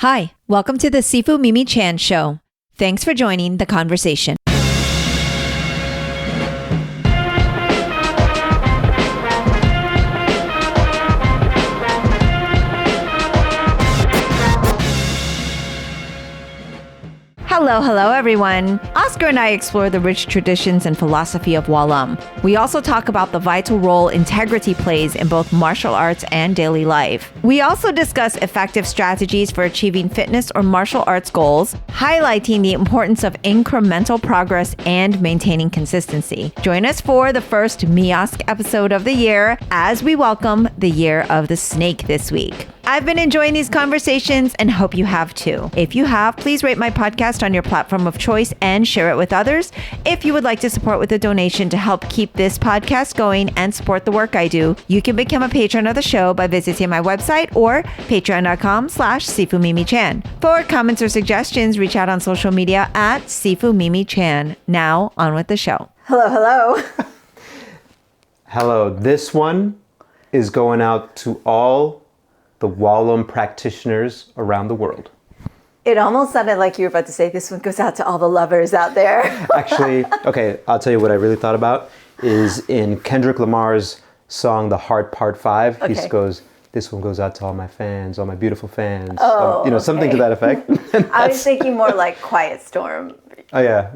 Hi, welcome to the Sifu Mimi Chan Show. Thanks for joining the conversation. Hello, everyone. Oscar and I explore the rich traditions and philosophy of Wah Lum. We also talk about the vital role integrity plays in both martial arts and daily life. We also discuss effective strategies for achieving fitness or martial arts goals, highlighting the importance of incremental progress and maintaining consistency. Join us for the first Miosk episode of the year as we welcome the Year of the Snake this week. I've been enjoying these conversations and hope you have too. If you have, please rate my podcast on your platform of choice and share it with others. If you would like to support with a donation to help keep this podcast going and support the work I do, you can become a patron of the show by visiting my website or patreon.com/SifuMimiChan. For comments or suggestions, reach out on social media at SifuMimiChan. Now, on with the show. Hello. Hello. This one is going out to all the Wah Lum practitioners around the world. It almost sounded like you were about to say this one goes out to all the lovers out there. Actually, okay, I'll tell you what I really thought about is in Kendrick Lamar's song, The Heart Part 5, he goes, this one goes out to all my fans, all my beautiful fans. Something to that effect. I was thinking more like Quiet Storm. Oh, yeah.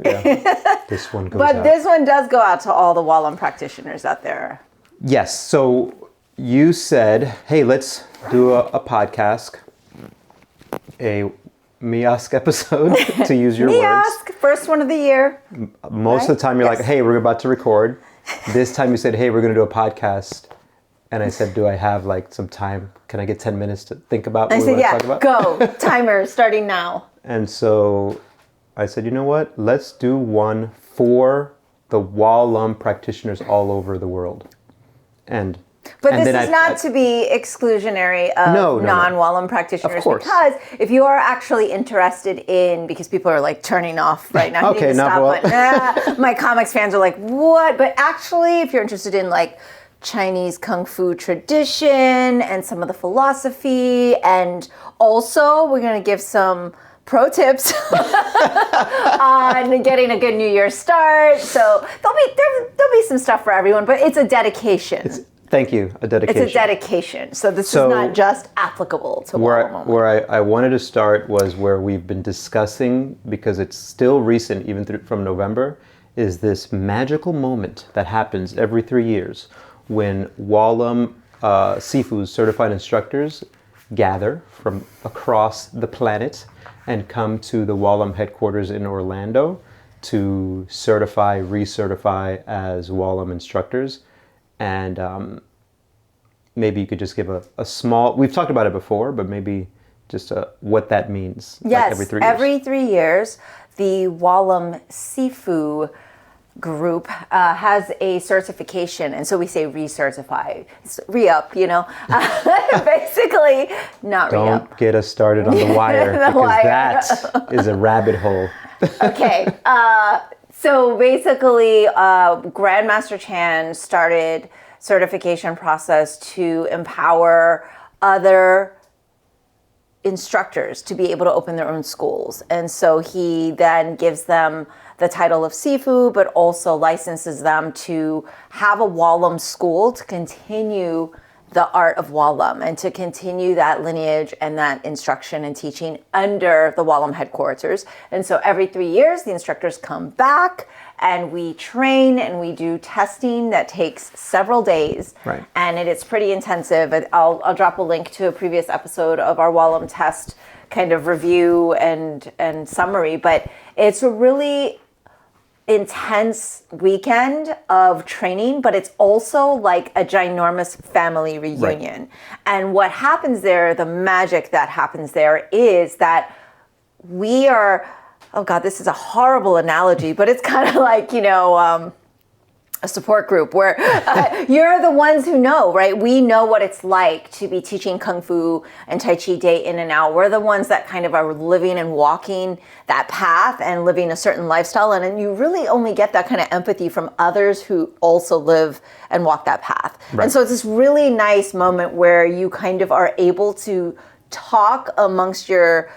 This one goes But out. this one does go out to all the Wah Lum practitioners out there. Yes, so you said, hey, let's do a podcast, a Miosk episode, to use your words. Miosk, first one of the year. Most of the time you're like, hey, we're about to record. This time you said, hey, we're going to do a podcast. And I said, do I have like some time? Can I get 10 minutes to think about what we want to talk about? Go. Timer starting now. And so I said, you know what? Let's do one for the Wah Lum practitioners all over the world. But this is not to be exclusionary of non-Wah Lum practitioners. Of course. Because if you are actually interested in, because people are like turning off right now. Okay, my comics fans are like, what? But actually, if you're interested in like Chinese Kung Fu tradition and some of the philosophy, and also we're going to give some pro tips on getting a good New Year start. So there'll be some stuff for everyone, but it's a dedication. Thank you, a dedication. It's a dedication. So this is not just applicable to Wah Lum. Where I wanted to start was where we've been discussing, because it's still recent, even from November, is this magical moment that happens every 3 years when Wah Lum Sifu's certified instructors gather from across the planet and come to the Wah Lum headquarters in Orlando to recertify as Wah Lum instructors. And maybe you could just give a small, we've talked about it before, but maybe just what that means. Yes, like every 3 years, the Wah Lum Sifu group has a certification, and so we say recertify. It's re-up, basically not re-up. Don't get us started on the wire, that is a rabbit hole. Okay, so basically Grandmaster Chan started certification process to empower other instructors to be able to open their own schools. And so he then gives them the title of Sifu, but also licenses them to have a Wah Lum school to continue the art of Wah Lum and to continue that lineage and that instruction and teaching under the Wah Lum headquarters. And so every 3 years, the instructors come back and we train and we do testing that takes several days. Right. And it's pretty intensive. I'll drop a link to a previous episode of our Wah Lum test kind of review and summary, but it's a really intense weekend of training, but it's also like a ginormous family reunion. Right. And what happens there, the magic that happens there is that we are, oh God, this is a horrible analogy, but it's kind of like, a support group where you're the ones who know, right? We know what it's like to be teaching Kung Fu and Tai Chi day in and out. We're the ones that kind of are living and walking that path and living a certain lifestyle. And you really only get that kind of empathy from others who also live and walk that path. Right. And so it's this really nice moment where you kind of are able to talk amongst your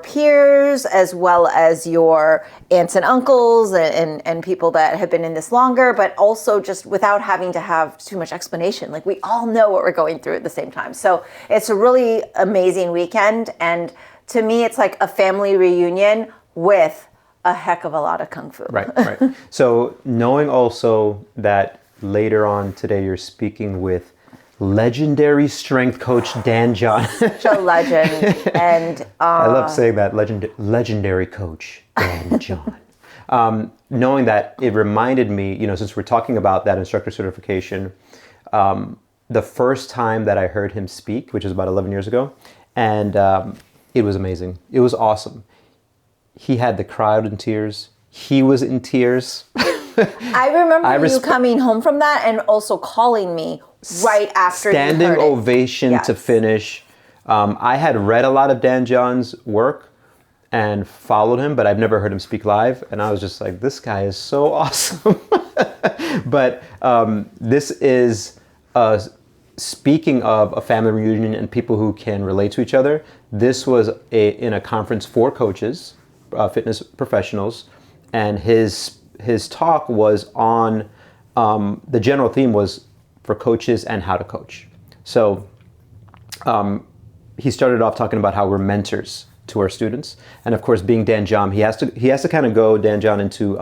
peers as well as your aunts and uncles and people that have been in this longer, but also just without having to have too much explanation. Like, we all know what we're going through at the same time. So it's a really amazing weekend. And to me, it's like a family reunion with a heck of a lot of Kung Fu. Right. So knowing also that later on today you're speaking with legendary strength coach Dan John. Such a legend. And I love saying that, legendary coach Dan John. Knowing that, it reminded me, since we're talking about that instructor certification, the first time that I heard him speak, which was about 11 years ago, and it was amazing. It was awesome. He had the crowd in tears. He was in tears. I remember you coming home from that and also calling me right after standing you heard ovation Yes. to finish. I had read a lot of Dan John's work and followed him, but I've never heard him speak live. And I was just like, this guy is so awesome. But this is, speaking of a family reunion and people who can relate to each other, this was in a conference for coaches, fitness professionals, and his talk was on, the general theme was for coaches and how to coach. So he started off talking about how we're mentors to our students. And of course, being Dan John, he has to kind of go, Dan John, into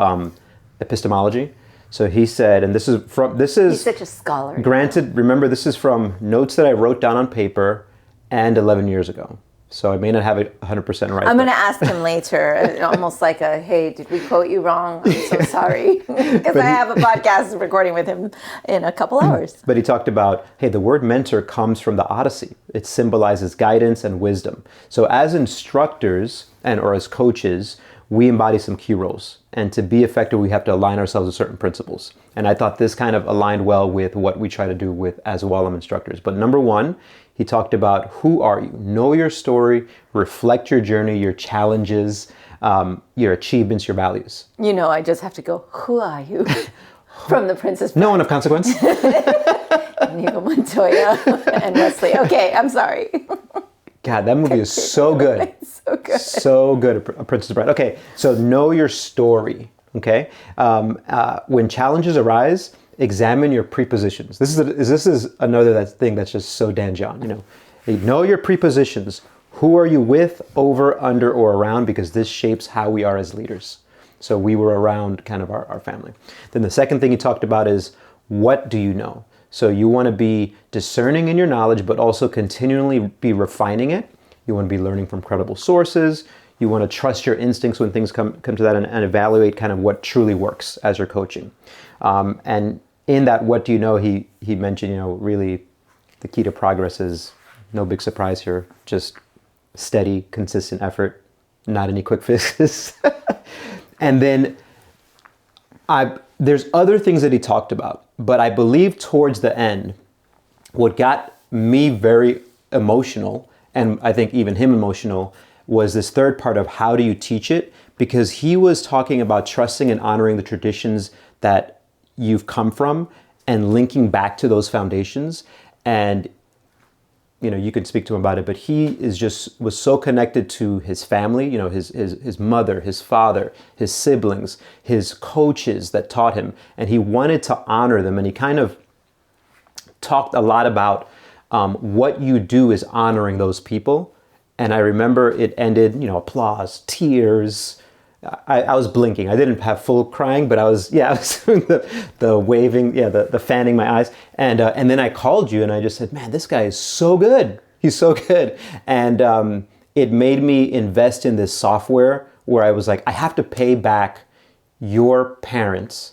epistemology. So he said, and this is He's such a scholar. Granted, remember, this is from notes that I wrote down on paper and 11 years ago. So I may not have it 100% right. I'm going to ask him later, almost like hey, did we quote you wrong? I'm so sorry. Because I have a podcast recording with him in a couple hours. But he talked about, hey, the word mentor comes from the Odyssey. It symbolizes guidance and wisdom. So as instructors or as coaches, we embody some key roles. And to be effective, we have to align ourselves with certain principles. And I thought this kind of aligned well with what we try to do as Wah Lum instructors. But number one, he talked about, who are you? Know your story, reflect your journey, your challenges, your achievements, your values. I just have to go, who are you? From The Princess Bride. No one of consequence. Inigo Montoya and Wesley. Okay, I'm sorry. God, that movie is so good. So good. So good, A Princess Bride. Okay, so know your story, okay? When challenges arise, examine your prepositions. This is another thing that's just so Dan John, Know your prepositions. Who are you with, over, under, or around? Because this shapes how we are as leaders. So we were around kind of our family. Then the second thing he talked about is, what do you know? So you want to be discerning in your knowledge, but also continually be refining it. You want to be learning from credible sources. You want to trust your instincts when things come to that, and evaluate kind of what truly works as you're coaching. And in that, what do you know, he mentioned, really the key to progress is, no big surprise here, just steady, consistent effort, not any quick fixes. And then there's other things that he talked about, but I believe towards the end, what got me very emotional, and I think even him emotional, was this third part of how do you teach it? Because he was talking about trusting and honoring the traditions that you've come from and linking back to those foundations. And you could speak to him about it, but he was so connected to his family, his mother, his father, his siblings, his coaches that taught him, and he wanted to honor them. And he kind of talked a lot about what you do is honoring those people. And I remember it ended, applause, tears. I was blinking. I didn't have full crying, but I was doing the waving, the fanning my eyes. And then I called you and I just said, man, this guy is so good. He's so good. And it made me invest in this software where I was like, I have to pay back your parents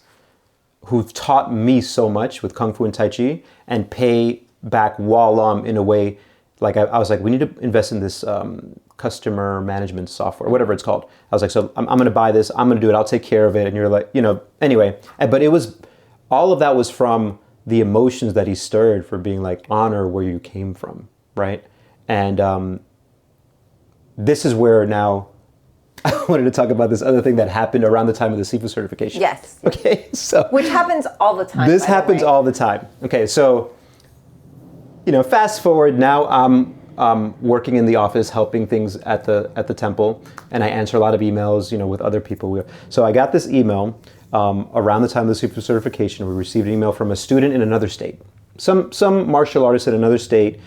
who've taught me so much with Kung Fu and Tai Chi, and pay back Wah Lum in a way. Like I was like, we need to invest in this customer management software, whatever it's called. I was like, so I'm going to buy this. I'm going to do it. I'll take care of it. And you're like, anyway. But it was, all of that was from the emotions that he stirred for being like, honor where you came from, right? And this is where now I wanted to talk about this other thing that happened around the time of the Sifu certification. Yes. Okay, so. Which happens all the time. This happens all the time. Okay, so, fast forward now, I'm working in the office, helping things at the temple, and I answer a lot of emails, with other people. So I got this email around the time of the Sifu certification. We received an email from a student in another state, some martial artist in another state,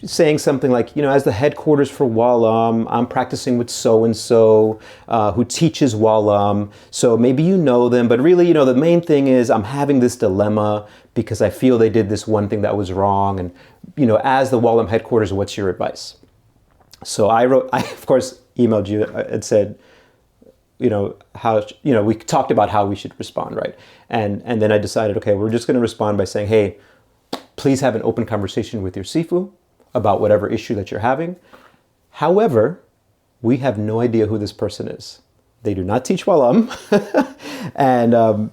saying something like, as the headquarters for Wah Lum, I'm practicing with so-and-so who teaches Wah Lum. So maybe you know them, but really, the main thing is I'm having this dilemma because I feel they did this one thing that was wrong. And, as the Wah Lum headquarters, what's your advice? So I of course, emailed you and said, how, we talked about how we should respond, right? And then I decided, okay, we're just going to respond by saying, hey, please have an open conversation with your Sifu about whatever issue that you're having. However, we have no idea who this person is. They do not teach Wah Lum. and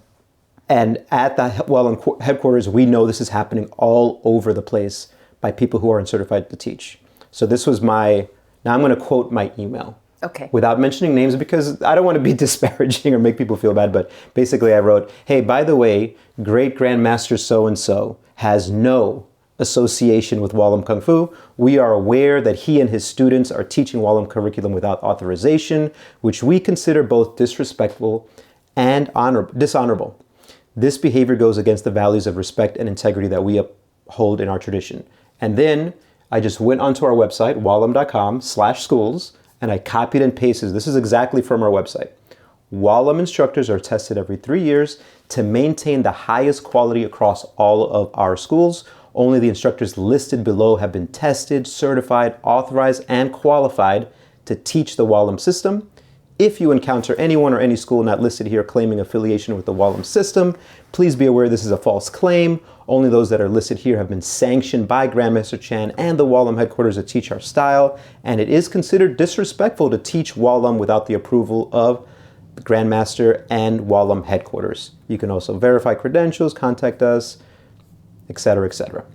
at the Wah Lum headquarters, we know this is happening all over the place by people who aren't certified to teach. So this was now I'm going to quote my email. Okay. Without mentioning names, because I don't want to be disparaging or make people feel bad, but basically I wrote, hey, by the way, great Grandmaster so-and-so has no association with Wah Lum Kung Fu. We are aware that he and his students are teaching Wah Lum curriculum without authorization, which we consider both disrespectful and dishonorable. This behavior goes against the values of respect and integrity that we uphold in our tradition. And then I just went onto our website, wahlum.com/schools, and I copied and pasted. This is exactly from our website. Wah Lum instructors are tested every 3 years to maintain the highest quality across all of our schools. Only the instructors listed below have been tested, certified, authorized, and qualified to teach the Wah Lum system. If you encounter anyone or any school not listed here claiming affiliation with the Wah Lum system, please be aware this is a false claim. Only those that are listed here have been sanctioned by Grandmaster Chan and the Wah Lum headquarters to teach our style, and it is considered disrespectful to teach Wah Lum without the approval of the Grandmaster and Wah Lum headquarters. You can also verify credentials, contact us, etc., etc.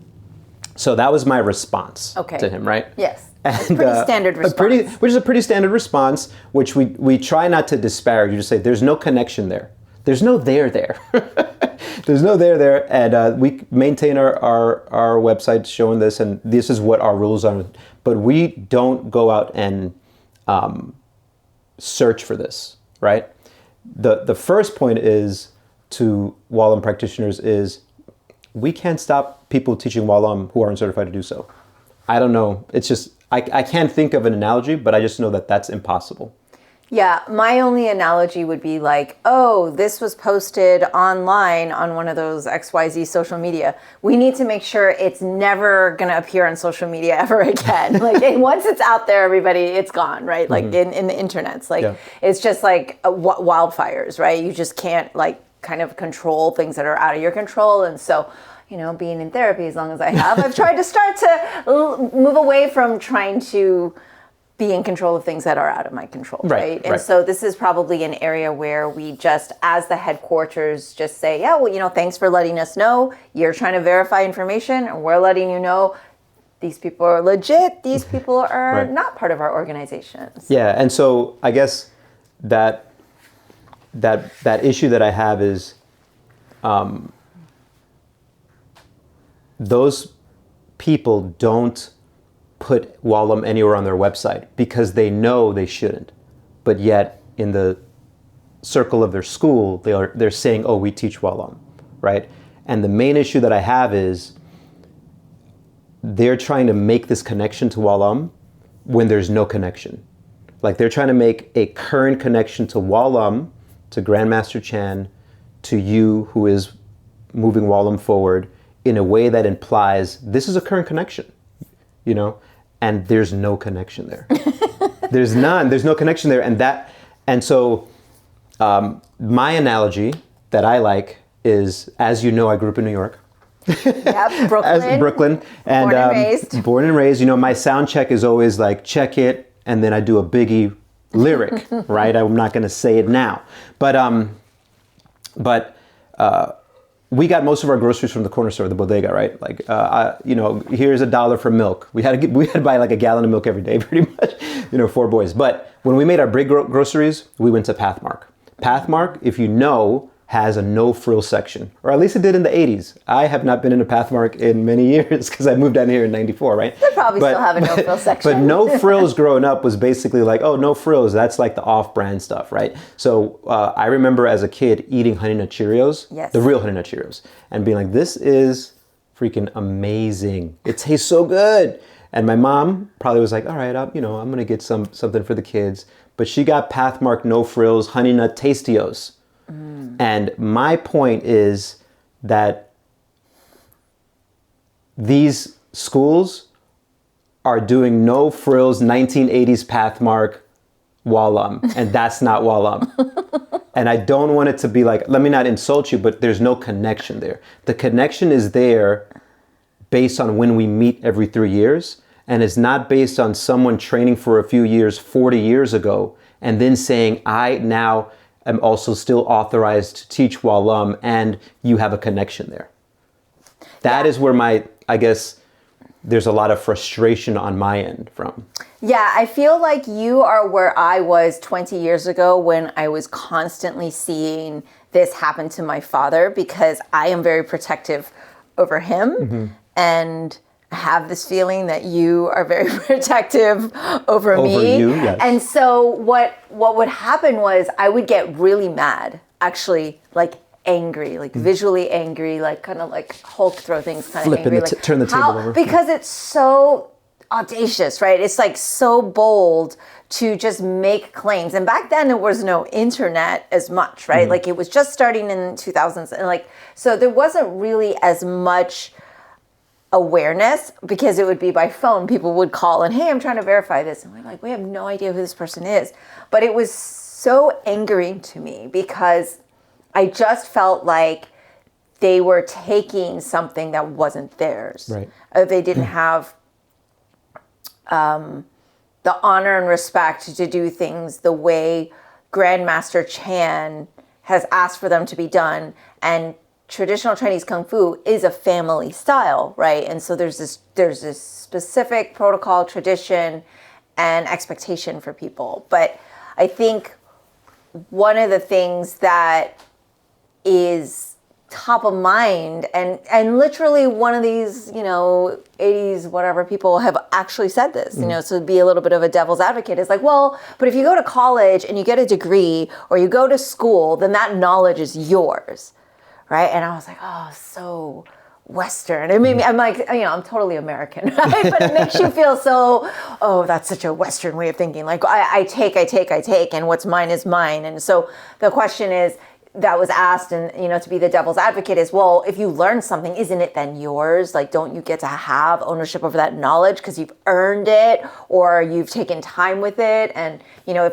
So that was my response to him, right? Yes. It's pretty standard response. Which is a pretty standard response, which we try not to disparage. You just say, there's no connection there. There's no there. There's no there. And we maintain our website showing this, and this is what our rules are. But we don't go out and search for this, right? The first point is to Wah Lum practitioners is, we can't stop people teaching Wah Lum who aren't certified to do so. I don't know. It's just, I can't think of an analogy, but I just know that that's impossible. Yeah, my only analogy would be like, oh, this was posted online on one of those XYZ social media. We need to make sure it's never going to appear on social media ever again. Once it's out there, everybody, it's gone, right? Like in the internets. It's just like wildfires, right? You just can't kind of control things that are out of your control. And so, being in therapy as long as I have, I've tried to start to move away from trying to be in control of things that are out of my control, right? And so this is probably an area where we just, as the headquarters, just say, yeah, well, thanks for letting us know. You're trying to verify information, and we're letting you know these people are legit. These people are not part of our organizations. Yeah, and so I guess that issue that I have is those people don't put Wah Lum anywhere on their website because they know they shouldn't. But yet in the circle of their school, they're saying, oh, we teach Wah Lum, right? And the main issue that I have is they're trying to make this connection to Wah Lum when there's no connection. They're trying to make a current connection to Wah Lum, to Grandmaster Chan, to you who is moving Wah Lum forward in a way that implies this is a current connection, and there's no connection there. There's none. There's no connection there. And so my analogy that I like is, as you know, I grew up in New York. Yep, Brooklyn. Brooklyn. And, born and raised. Born and raised. My sound check is always check it, and then I do a Biggie lyric, right? I'm not going to say it now. But we got most of our groceries from the corner store, the bodega, right? Here's $1 for milk. We had to buy a gallon of milk every day, pretty much, 4 boys. But when we made our big groceries, we went to Pathmark. Pathmark, if you know, has a no frill section, or at least it did in the 80s. I have not been in a Pathmark in many years because I moved down here in 94, right? They probably still have a no frill section. But no frills growing up was basically like, oh, no frills, that's like the off-brand stuff, right? So I remember as a kid eating Honey Nut Cheerios, Yes. the real Honey Nut Cheerios, and being like, this is freaking amazing. It tastes so good. And my mom probably was like, all right, I'm going to get something for the kids. But she got Pathmark No Frills Honey Nut Tastios. And my point is that these schools are doing no frills 1980s Pathmark Wah Lum, and that's not Wah Lum. And I don't want it to be like, let me not insult you, but there's no connection there. The connection is there based on when we meet every 3 years, and it's not based on someone training for a few years 40 years ago and then saying, I now am also still authorized to teach Wah Lum, and you have a connection there. That is where I guess there's a lot of frustration on my end from. Yeah, I feel like you are where I was 20 years ago when I was constantly seeing this happen to my father, because I am very protective over him. And I have this feeling that you are very protective over me. Over you, yes. And so what would happen was I would get really mad, actually, like angry, like visually angry, like kind of like Hulk throw things kind of angry. Like, turn the table over. Because it's so audacious, right? It's like so bold to just make claims. And back then there was no internet as much, right? Like it was just starting in 2000s. And like, so there wasn't really as much awareness, because it would be by phone. People would call and, hey, I'm trying to verify this. And we're like, we have no idea who this person is. But it was so angering to me because I just felt like they were taking something that wasn't theirs. Right. They didn't have the honor and respect to do things the way Grandmaster Chan has asked for them to be done. And traditional Chinese Kung Fu is a family style, right? And so there's this specific protocol, tradition, and expectation for people. But I think one of the things that is top of mind, and literally one of these, 80s, whatever, people have actually said this, so to be a little bit of a devil's advocate is like, well, but if you go to college and you get a degree or you go to school, then that knowledge is yours. Right. And I was like, oh, so Western. It made me, I'm like, I'm totally American, right? But it makes you feel so, oh, that's such a Western way of thinking. Like I take, and what's mine is mine. And so the question is, that was asked, and to be the devil's advocate is, well, if you learn something, isn't it then yours? Like, don't you get to have ownership over that knowledge because you've earned it or you've taken time with it? And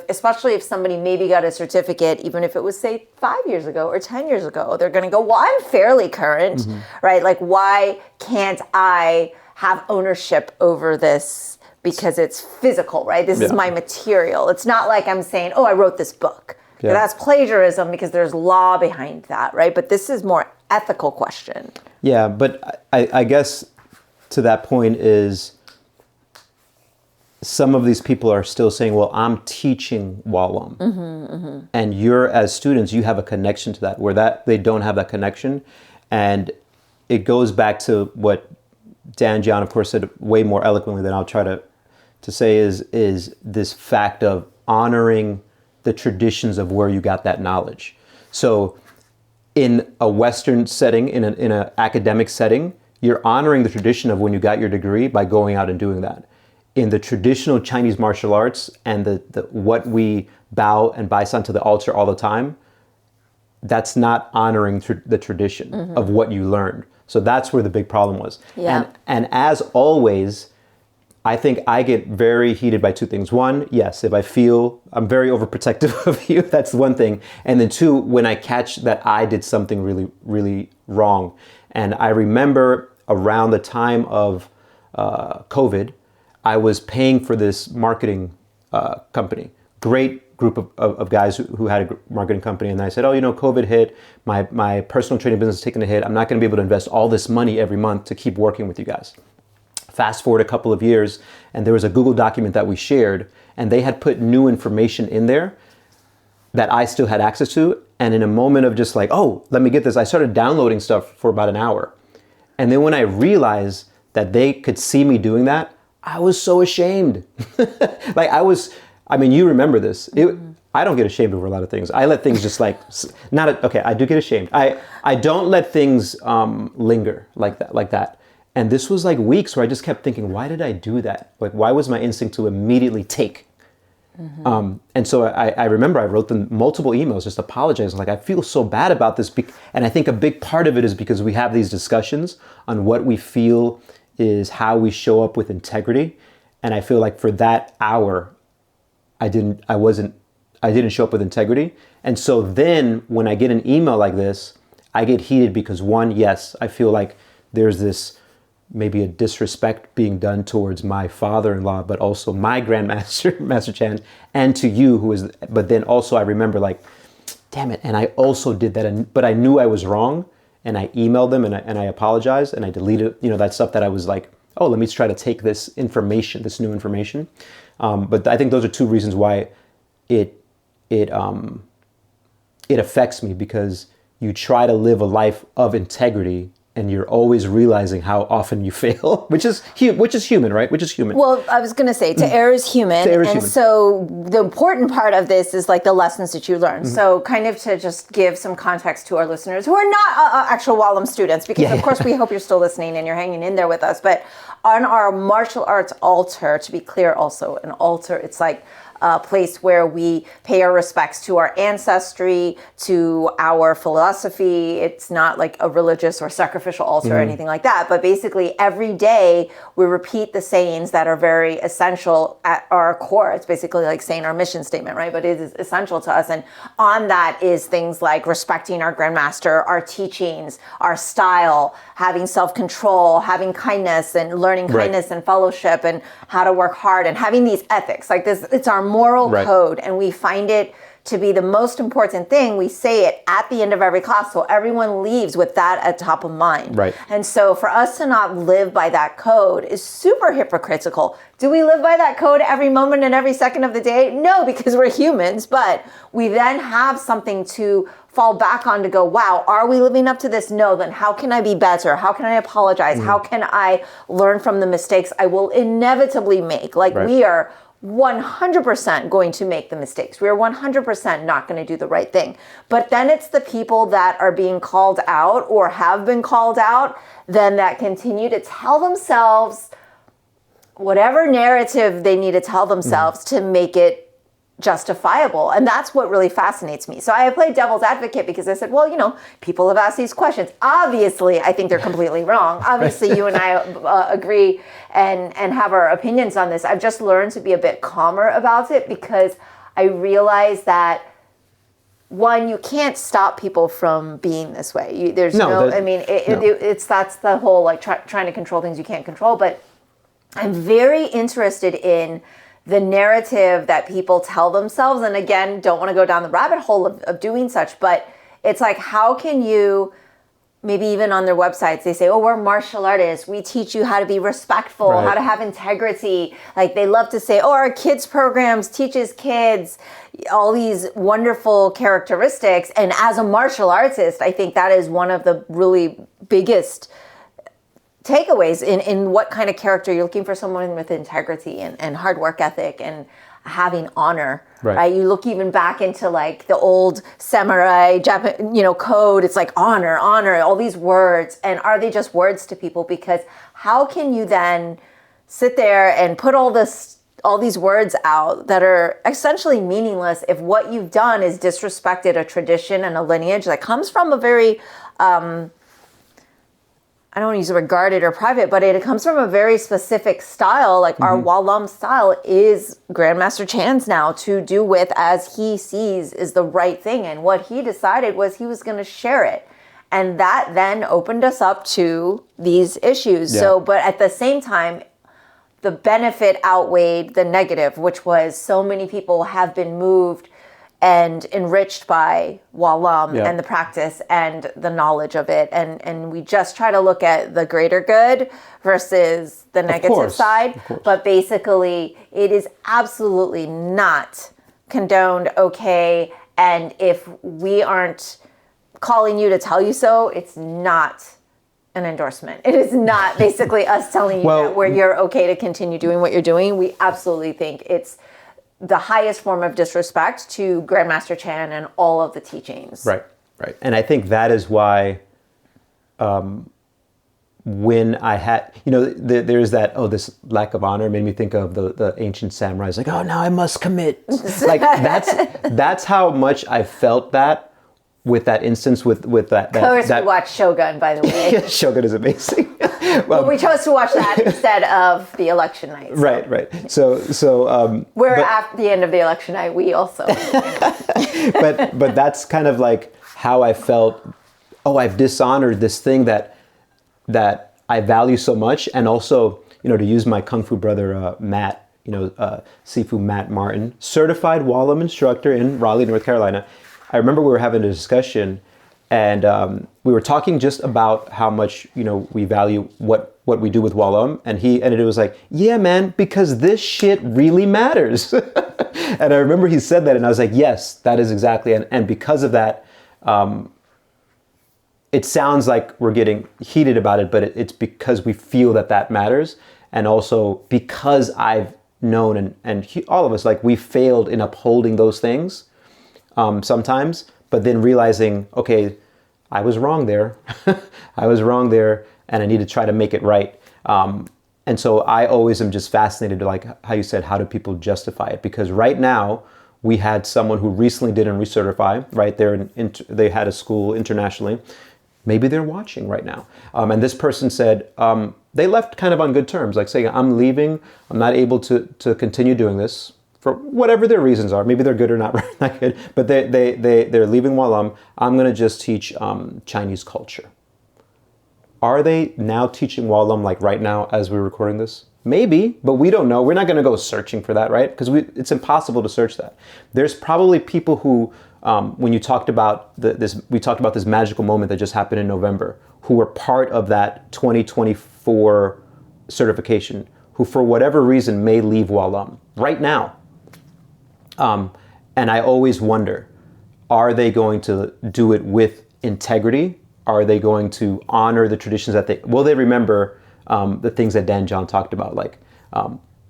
especially if somebody maybe got a certificate, even if it was, say, 5 years ago or 10 years ago, they're going to go, well, I'm fairly current, right? Like, why can't I have ownership over this because it's physical, right? This is my material. It's not like I'm saying, oh, I wrote this book. Yeah. That's plagiarism because there's law behind that, right? But this is more ethical question. Yeah, but I guess to that point is some of these people are still saying, well, I'm teaching Wah Lum. And you're, as students, you have a connection to that, where that they don't have that connection. And it goes back to what Dan John, of course, said way more eloquently than I'll try to say is this fact of honoring the traditions of where you got that knowledge. So in a Western setting, in an academic setting, you're honoring the tradition of when you got your degree by going out and doing that. In the traditional Chinese martial arts and the what we bow and baisan to the altar all the time, that's not honoring the tradition of what you learned. So that's where the big problem was. Yeah. And as always, I think I get very heated by two things. One, yes, if I feel I'm very overprotective of you, that's one thing. And then two, when I catch that I did something really, really wrong. And I remember around the time of COVID, I was paying for this marketing company. Great group of guys who had a marketing company. And I said, COVID hit, my personal training business is taking a hit. I'm not going to be able to invest all this money every month to keep working with you guys. Fast forward a couple of years, and there was a Google document that we shared, and they had put new information in there that I still had access to, And in a moment of just like, oh, let me get this, I started downloading stuff for about an hour. And then when I realized that they could see me doing that, I was so ashamed. Like you remember this. I don't get ashamed over a lot of things. I let things just like, okay, I do get ashamed. I don't let things linger like that. And this was like weeks where I just kept thinking, why did I do that? Like, why was my instinct to immediately take? And so I remember I wrote them multiple emails just apologizing. Like, I feel so bad about this. And I think a big part of it is because we have these discussions on what we feel is how we show up with integrity. And I feel like for that hour, I didn't show up with integrity. And so then when I get an email like this, I get heated because one, yes, I feel like there's this maybe a disrespect being done towards my father-in-law, but also my Grandmaster, Master Chan, and to you but then also I remember like, damn it. And I also did that, but I knew I was wrong. And I emailed them and I apologized and I deleted, that stuff that I was like, oh, let me try to take this new information. But I think those are two reasons why it affects me, because you try to live a life of integrity and you're always realizing how often you fail, which is human, right? Which is human. Well, I was going to say, to err is human. So the important part of this is like the lessons that you learn. So kind of to just give some context to our listeners who are not actual Wah Lum students, because of course we hope you're still listening and you're hanging in there with us. But on our martial arts altar, to be clear also, an altar, it's like a place where we pay our respects to our ancestry, to our philosophy. It's not like a religious or sacrificial altar or anything like that. But basically every day we repeat the sayings that are very essential at our core. It's basically like saying our mission statement, right? But it is essential to us. And on that is things like respecting our grandmaster, our teachings, our style, having self-control, having kindness and learning kindness and fellowship and how to work hard and having these ethics. Like this, it's our moral code, and we find it to be the most important thing. We say it at the end of every class, so everyone leaves with that at top of mind. Right. And so for us to not live by that code is super hypocritical. Do we live by that code every moment and every second of the day? No, because we're humans, but we then have something to fall back on to go, wow, are we living up to this? No, then how can I be better? How can I apologize? How can I learn from the mistakes I will inevitably make? Like we are 100% going to make the mistakes. We are 100% not going to do the right thing. But then it's the people that are being called out or have been called out, then that continue to tell themselves whatever narrative they need to tell themselves to make it justifiable. And that's what really fascinates me. So I play devil's advocate because I said, well, people have asked these questions. Obviously, I think they're completely wrong. Obviously, you and I agree and have our opinions on this. I've just learned to be a bit calmer about it because I realize that, one, you can't stop people from being this way. That's the whole like trying to control things you can't control. But I'm very interested in the narrative that people tell themselves. And again, don't want to go down the rabbit hole of doing such, but it's like, how can you, maybe even on their websites, they say, oh, we're martial artists. We teach you how to be respectful, how to have integrity. Like they love to say, oh, our kids programs teaches kids all these wonderful characteristics. And as a martial artist, I think that is one of the really biggest takeaways in what kind of character you're looking for. Someone with integrity and hard work ethic and having honor, right? You look even back into like the old samurai Japan, code. It's like honor, all these words. And are they just words to people? Because how can you then sit there and put all these words out that are essentially meaningless if what you've done is disrespected a tradition and a lineage that comes from a very, I don't want to use the word guarded or private, but it comes from a very specific style. Like our Wah Lum style is Grandmaster Chan's now to do with as he sees is the right thing. And what he decided was he was going to share it. And that then opened us up to these issues. Yeah. So, but at the same time, the benefit outweighed the negative, which was so many people have been moved and enriched by Wah Lum and the practice and the knowledge of it. And we just try to look at the greater good versus the negative side. But basically, it is absolutely not condoned, okay, And if we aren't calling you to tell you so, it's not an endorsement. It is not basically us telling you that you're okay to continue doing what you're doing. We absolutely think it's the highest form of disrespect to Grandmaster Chan and all of the teachings. Right. And I think that is why when I had, there's that, this lack of honor made me think of the ancient samurais, like, oh, now I must commit. Like that's how much I felt that with that instance with that. Of course, we watched Shogun, by the way. Yeah, Shogun is amazing. Well, we chose to watch that instead of the election night. So. Right. So at the end of the election night, we also. but that's kind of like how I felt. Oh, I've dishonored this thing that I value so much, and also, to use my kung fu brother Matt, Sifu Matt Martin, certified Wah Lum instructor in Raleigh, North Carolina. I remember we were having a discussion, and we were talking just about how much we value what we do with Wah Lum, and it was like, yeah, man, because this shit really matters. And I remember he said that, and I was like, yes, that is exactly, and because of that. It sounds like we're getting heated about it, but it's because we feel that matters. And also because I've known and all of us, like, we failed in upholding those things sometimes, but then realizing, okay, I was wrong there. And I need to try to make it right. And so I always am just fascinated, like how you said, how do people justify it? Because right now, we had someone who recently didn't recertify, right? They had a school internationally. Maybe they're watching right now. And this person said they left kind of on good terms, like saying, I'm leaving, I'm not able to continue doing this for whatever their reasons are. Maybe they're good or not good, but they're leaving Wah Lum. I'm gonna just teach Chinese culture. Are they now teaching Wah Lum like right now as we're recording this? Maybe, but we don't know. We're not gonna go searching for that, right? Because it's impossible to search that. There's probably people who, when you talked about we talked about this magical moment that just happened in November, who were part of that 2024 certification, who for whatever reason may leave Wah Lum right now. And I always wonder, are they going to do it with integrity? Are they going to honor the traditions will they remember the things that Dan John talked about, like,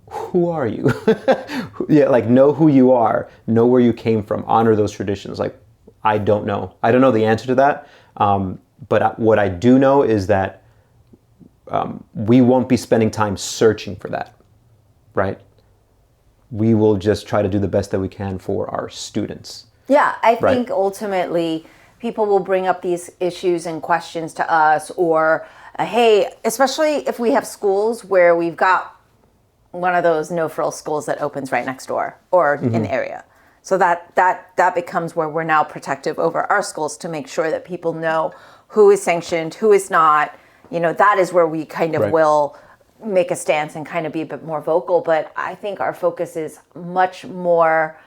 who are you? Yeah, like, know who you are, know where you came from, honor those traditions. Like, I don't know the answer to that. But what I do know is that we won't be spending time searching for that, right? We will just try to do the best that we can for our students. Yeah, I think ultimately people will bring up these issues and questions to us, or hey, especially if we have schools where we've got one of those no-frill schools that opens right next door or in the area. So that becomes where we're now protective over our schools to make sure that people know who is sanctioned, who is not. That is where we kind of will make a stance and kind of be a bit more vocal. But I think our focus is much more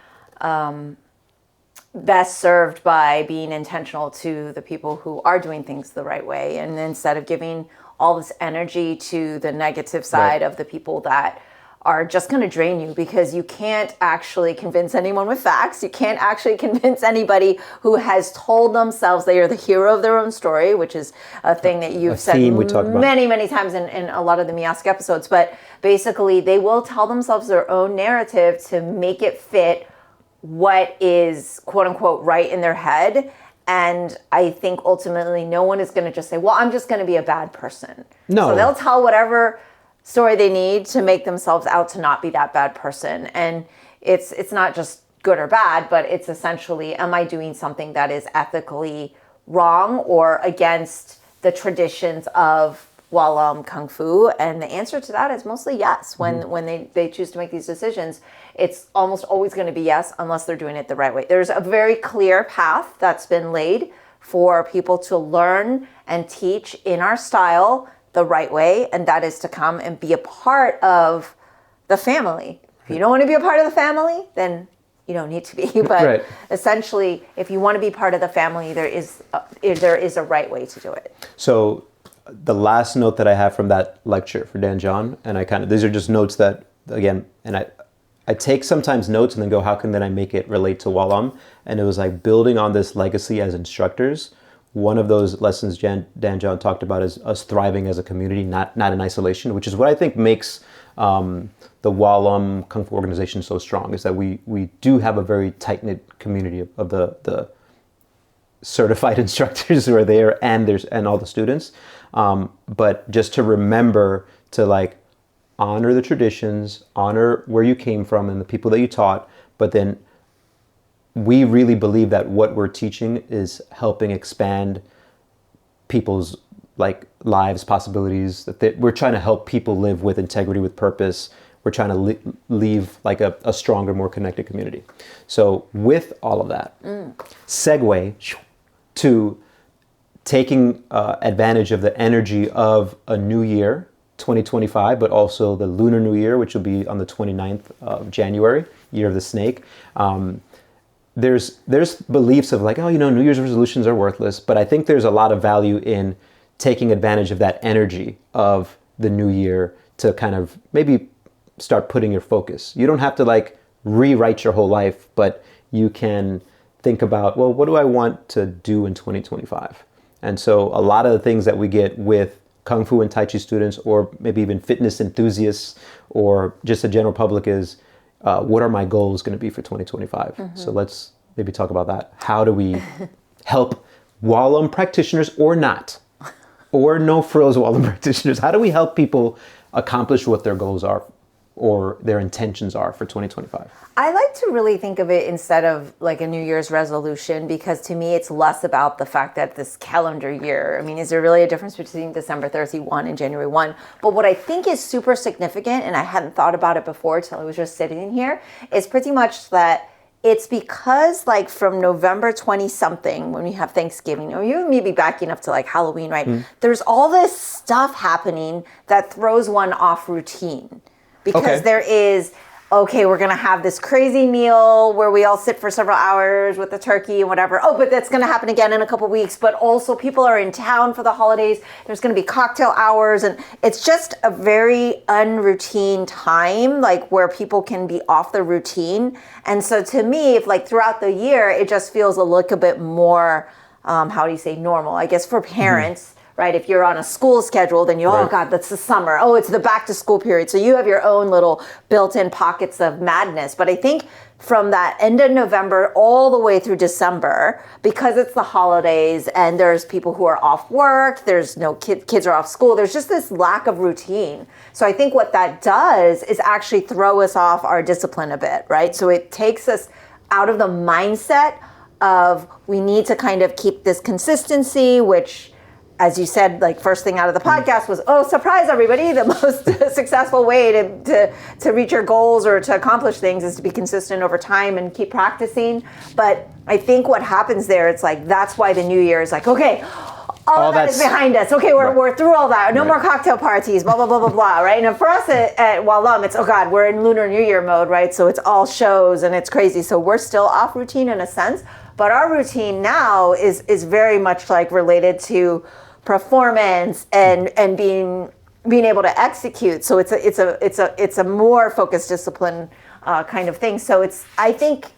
best served by being intentional to the people who are doing things the right way, and instead of giving all this energy to the negative side of the people that are just going to drain you, because you can't actually convince anyone with facts. You can't actually convince anybody who has told themselves they are the hero of their own story, which is a thing that you've said many, many times in a lot of the Miask episodes. But basically, they will tell themselves their own narrative to make it fit what is quote unquote right in their head. And I think ultimately no one is going to just say, well, I'm just going to be a bad person. No. So they'll tell whatever story they need to make themselves out to not be that bad person. And it's not just good or bad, but it's essentially, am I doing something that is ethically wrong or against the traditions of Wah Lum Kung Fu? And the answer to that is mostly yes. When they choose to make these decisions, it's almost always going to be yes, unless they're doing it the right way. There's a very clear path that's been laid for people to learn and teach in our style the right way, and that is to come and be a part of the family. If you don't want to be a part of the family, then you don't need to be. But essentially, if you want to be part of the family, there is a right way to do it. So the last note that I have from that lecture for Dan John, and these are just notes that, again, and I take sometimes notes and then go, how can then I make it relate to Wah Lum? And it was like building on this legacy as instructors. One of those lessons Dan John talked about is us thriving as a community, not in isolation, which is what I think makes the Wah Lum Kung Fu organization so strong, is that we do have a very tight-knit community of the certified instructors who are there and all the students. But just to remember to like honor the traditions, honor where you came from and the people that you taught, but then we really believe that what we're teaching is helping expand people's like lives, possibilities, that we're trying to help people live with integrity, with purpose. We're trying to leave like a stronger, more connected community. So with all of that, segue to taking advantage of the energy of a new year, 2025, but also the Lunar New Year, which will be on the 29th of January, Year of the Snake. There's beliefs of like, oh, New Year's resolutions are worthless, but I think there's a lot of value in taking advantage of that energy of the new year to kind of maybe start putting your focus. You don't have to like rewrite your whole life, but you can think about, well, what do I want to do in 2025? And so a lot of the things that we get with Kung Fu and Tai Chi students, or maybe even fitness enthusiasts, or just the general public is, what are my goals going to be for 2025? So let's maybe talk about that. How do we help Wah Lum practitioners or not, or no frills Wah Lum practitioners? How do we help people accomplish what their goals are or their intentions are for 2025? I like to really think of it instead of like a New Year's resolution, because to me it's less about the fact that this calendar year, I mean, is there really a difference between December 31 and January 1? But what I think is super significant, and I hadn't thought about it before till I was just sitting here, is pretty much that it's because like from November 20 something, when we have Thanksgiving, or you may be backing up to like Halloween, right? There's all this stuff happening that throws one off routine. Because there is, okay, we're going to have this crazy meal where we all sit for several hours with the turkey and whatever. Oh, but that's going to happen again in a couple weeks. But also people are in town for the holidays. There's going to be cocktail hours. And it's just a very unroutine time, like where people can be off the routine. And so to me, if like throughout the year, it just feels a little bit more, how do you say, normal, I guess, for parents. Right? If you're on a school schedule, then oh God, that's the summer. Oh, it's the back to school period. So you have your own little built-in pockets of madness. But I think from that end of November all the way through December, because it's the holidays and there's people who are off work, there's no kids are off school, there's just this lack of routine. So I think what that does is actually throw us off our discipline a bit, right? So it takes us out of the mindset of we need to kind of keep this consistency, which, as you said, like first thing out of the podcast was, oh, surprise everybody, the most successful way to reach your goals or to accomplish things is to be consistent over time and keep practicing. But I think what happens there, it's like, that's why the new year is like, okay, all that is behind us. Okay, we're through all that. No more cocktail parties, blah, blah, blah, blah, blah, right? And for us at Wah Lum, it's, oh God, we're in Lunar New Year mode, right? So it's all shows and it's crazy. So we're still off routine in a sense, but our routine now is very much like related to performance and being able to execute. So it's a more focused discipline kind of thing. So it's, I think,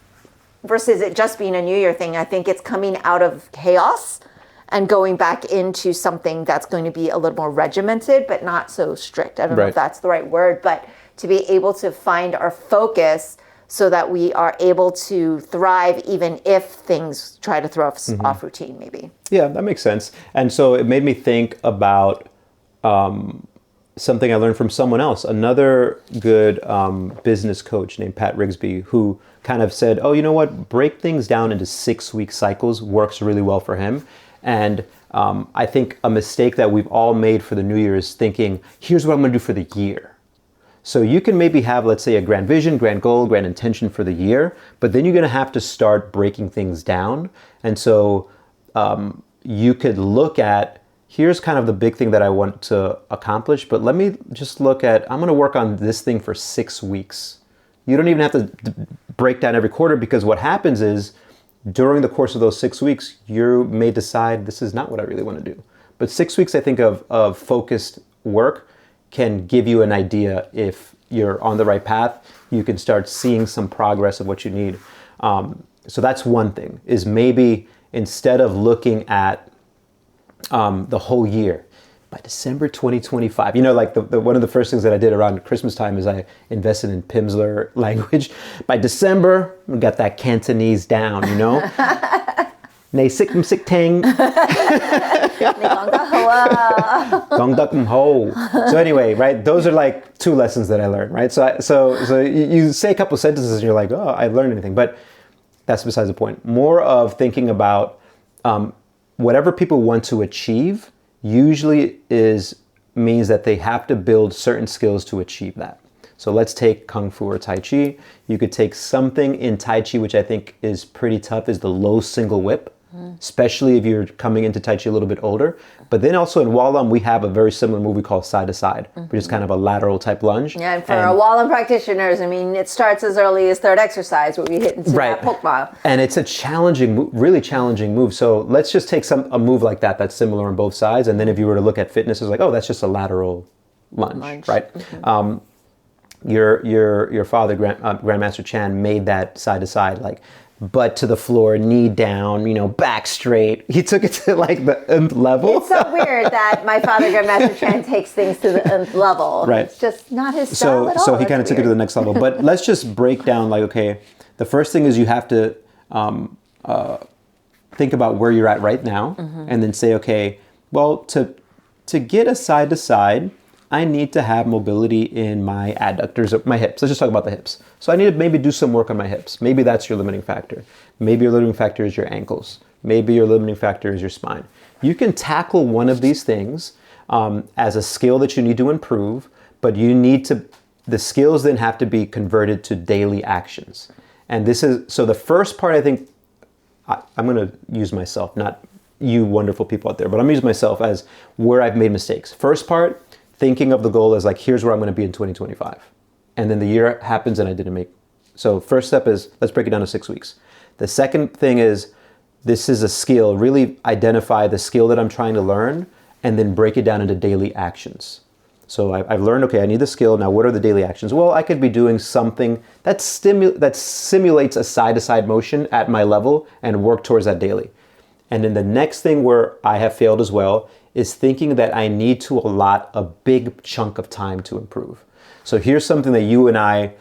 versus it just being a New Year thing, I think it's coming out of chaos and going back into something that's going to be a little more regimented, but not so strict. I don't know if that's the right word, but to be able to find our focus so that we are able to thrive even if things try to throw us off routine, maybe. Yeah, that makes sense. And so it made me think about something I learned from someone else, another good business coach named Pat Rigsby, who kind of said, oh, you know what, break things down into 6-week cycles works really well for him. And I think a mistake that we've all made for the new year is thinking, here's what I'm going to do for the year. So you can maybe have, let's say, a grand vision, grand goal, grand intention for the year, but then you're going to have to start breaking things down. And so you could look at, here's kind of the big thing that I want to accomplish, but let me just look at, I'm going to work on this thing for 6 weeks. You don't even have to break down every quarter, because what happens is during the course of those 6 weeks, you may decide this is not what I really want to do. But 6 weeks, I think, of focused work can give you an idea if you're on the right path, you can start seeing some progress of what you need. So that's one thing, is maybe instead of looking at the whole year, by December 2025, like the one of the first things that I did around Christmas time is I invested in Pimsleur language. By December, we got that Cantonese down, Nei sik sik tang. Gong duck ho. So anyway, right? Those are like 2 lessons that I learned, right? So you say a couple sentences and you're like, oh, I learned anything, but that's besides the point. More of thinking about whatever people want to achieve usually means that they have to build certain skills to achieve that. So let's take Kung Fu or Tai Chi. You could take something in Tai Chi, which I think is pretty tough, is the low single whip, especially if you're coming into Tai Chi a little bit older. But then also in Wah Lum, we have a very similar move we call side to side, which is kind of a lateral type lunge. Yeah, and for our Wah Lum practitioners, it starts as early as third exercise where we hit into that pokemon. And it's a challenging, really challenging move. So let's just take a move like that that's similar on both sides. And then if you were to look at fitness, it's like, oh, that's just a lateral lunge. Right? Mm-hmm. Your father, Grandmaster Chan, made that side to side, like butt to the floor, knee down, back straight. He took it to like the nth level. It's so weird that my father, Grandmaster Chan, takes things to the nth level. Right. It's just not his style at all. So he kind of took it to the next level. But let's just break down like, okay, the first thing is you have to think about where you're at right now, and then say, okay, well, to get a side to side, I need to have mobility in my adductors, my hips. Let's just talk about the hips. So I need to maybe do some work on my hips. Maybe that's your limiting factor. Maybe your limiting factor is your ankles. Maybe your limiting factor is your spine. You can tackle one of these things as a skill that you need to improve, but the skills then have to be converted to daily actions. And so the first part, I think, I'm going to use myself, not you wonderful people out there, but I'm going to use myself as where I've made mistakes. First part, thinking of the goal as like, here's where I'm going to be in 2025. And then the year happens and I didn't make. So first step is, let's break it down to 6 weeks. The second thing is, this is a skill, really identify the skill that I'm trying to learn and then break it down into daily actions. So I've learned, okay, I need the skill. Now, what are the daily actions? Well, I could be doing something that simulates a side-to-side motion at my level and work towards that daily. And then the next thing where I have failed as well is thinking that I need to allot a big chunk of time to improve. So here's something that you and I,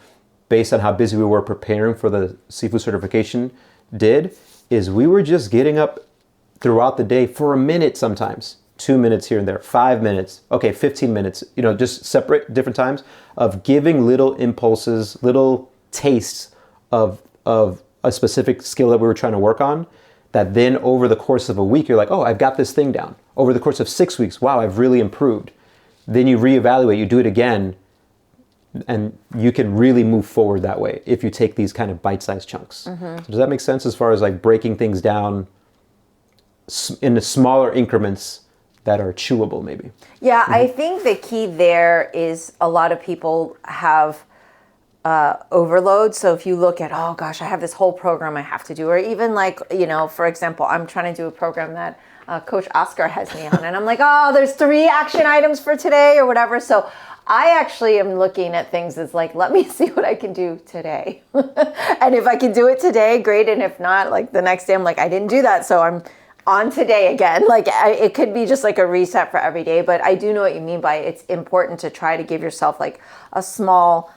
based on how busy we were preparing for the seafood certification, did, is we were just getting up throughout the day for a minute sometimes, 2 minutes here and there, 5 minutes, okay, 15 minutes, just separate different times of giving little impulses, little tastes of a specific skill that we were trying to work on, that then over the course of a week, you're like, oh, I've got this thing down. Over the course of 6 weeks, wow, I've really improved. Then you reevaluate, you do it again, and you can really move forward that way if you take these kind of bite-sized chunks. So does that make sense as far as like breaking things down in the smaller increments that are chewable maybe? Yeah, I think the key there is a lot of people have overload. So if you look at, oh gosh, I have this whole program I have to do, or even like, for example, I'm trying to do a program that Coach Oscar has me on, and I'm like, oh, there's 3 action items for today or whatever. So I actually am looking at things as like, let me see what I can do today. And if I can do it today, great. And if not, like the next day, I'm like, I didn't do that. So I'm on today again. Like it could be just like a reset for every day, but I do know what you mean by it's important to try to give yourself like a small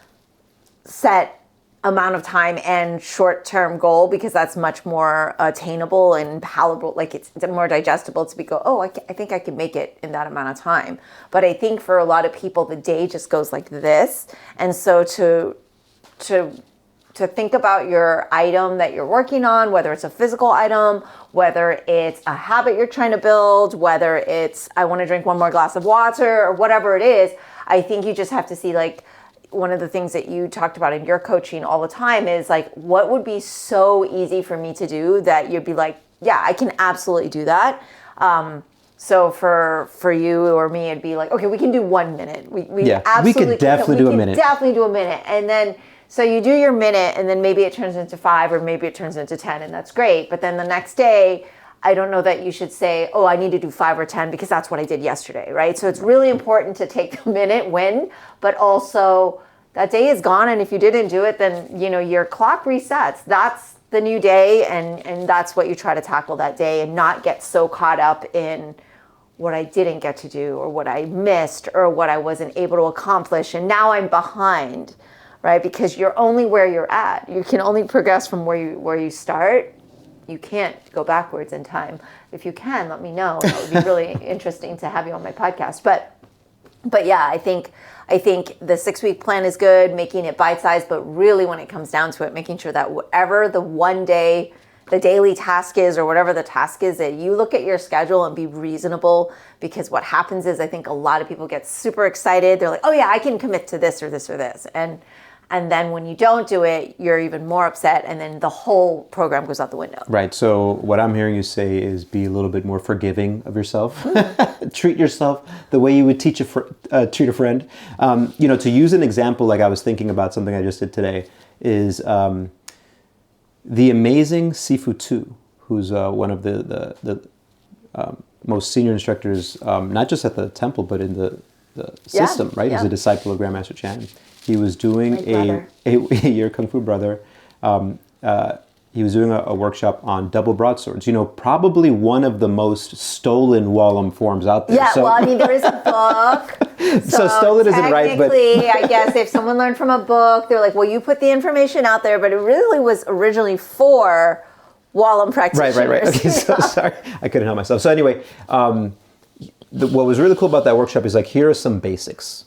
set amount of time and short-term goal, because that's much more attainable and palatable. Like it's more digestible to go, oh, I think I can make it in that amount of time. But I think for a lot of people, the day just goes like this. And so to think about your item that you're working on, whether it's a physical item, whether it's a habit you're trying to build, whether it's, I want to drink 1 more glass of water or whatever it is, I think you just have to see like, one of the things that you talked about in your coaching all the time is like, what would be so easy for me to do that you'd be like, yeah, I can absolutely do that. So for you or me, it'd be like, okay, we can do 1 minute. We could definitely do a minute. Definitely do a minute. And then, so you do your minute and then maybe it turns into 5 or maybe it turns into 10 and that's great. But then the next day, I don't know that you should say, oh, I need to do 5 or 10 because that's what I did yesterday, right? So it's really important to take the minute win, but also that day is gone. And if you didn't do it, then, your clock resets. That's the new day. And that's what you try to tackle that day, and not get so caught up in what I didn't get to do, or what I missed, or what I wasn't able to accomplish. And now I'm behind, right? Because you're only where you're at. You can only progress from where you start. You can't go backwards in time. If you can, let me know. That would be really interesting to have you on my podcast. But yeah, I think the 6-week plan is good, making it bite-sized, but really when it comes down to it, making sure that whatever the one day, the daily task is, or whatever the task is, that you look at your schedule and be reasonable. Because what happens is, I think a lot of people get super excited. They're like, oh yeah, I can commit to this or this or this. And then when you don't do it, you're even more upset, and then the whole program goes out the window. Right. So what I'm hearing you say is be a little bit more forgiving of yourself. Treat yourself the way you would treat a friend. To use an example, like I was thinking about something I just did today, is the amazing Sifu Tu, who's one of the most senior instructors, not just at the temple, but in the system, right? Yeah. He's a disciple of Grandmaster Chan. He was doing your Kung Fu brother. He was doing a workshop on double broadswords. Probably one of the most stolen Wah Lum forms out there. Yeah, there is a book. So stolen isn't right, but technically, I guess if someone learned from a book, they're like, well, you put the information out there, but it really was originally for Wah Lum practitioners. Right. Okay, so sorry, I couldn't help myself. So anyway, what was really cool about that workshop is, like, here are some basics.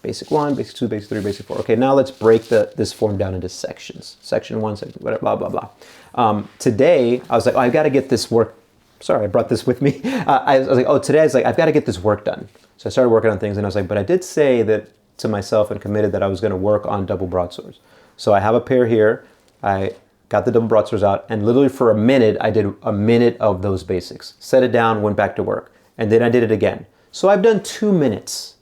Basic 1, basic 2, basic 3, basic 4. Okay, now let's break this form down into sections. Section 1, section whatever, blah, blah, blah. Today, I was like, I've got to get this work. Sorry, I brought this with me. I was like, today I've got to get this work done. So I started working on things, and I was like, but I did say that to myself and committed that I was going to work on double broadswords. So I have a pair here. I got the double broadswords out, and literally for a minute, I did a minute of those basics. Set it down, went back to work, and then I did it again. So I've done 2 minutes.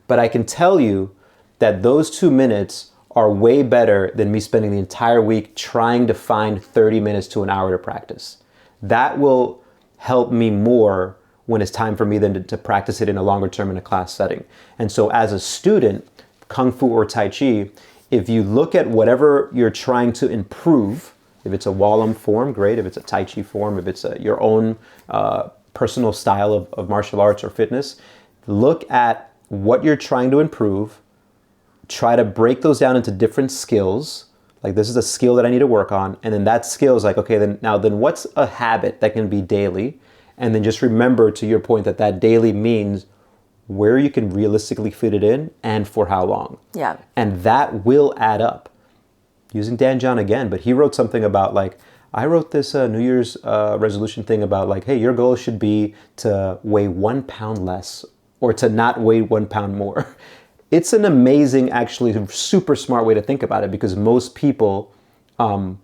But I can tell you that those 2 minutes are way better than me spending the entire week trying to find 30 minutes to an hour to practice. That will help me more when it's time for me then to practice it in a longer term in a class setting. And so as a student, Kung Fu or Tai Chi, if you look at whatever you're trying to improve, if it's a Wah Lum form, great. If it's a Tai Chi form, if it's your own personal style of martial arts or fitness, look at what you're trying to improve, try to break those down into different skills. Like, this is a skill that I need to work on. And then that skill is like, okay, then what's a habit that can be daily? And then just remember, to your point, that daily means where you can realistically fit it in and for how long. Yeah. And that will add up. Using Dan John again, but he wrote something about, like, I wrote this New Year's resolution thing about, like, hey, your goal should be to weigh 1 pound less, or to not weigh 1 pound more. It's an amazing, actually super smart way to think about it, because most people end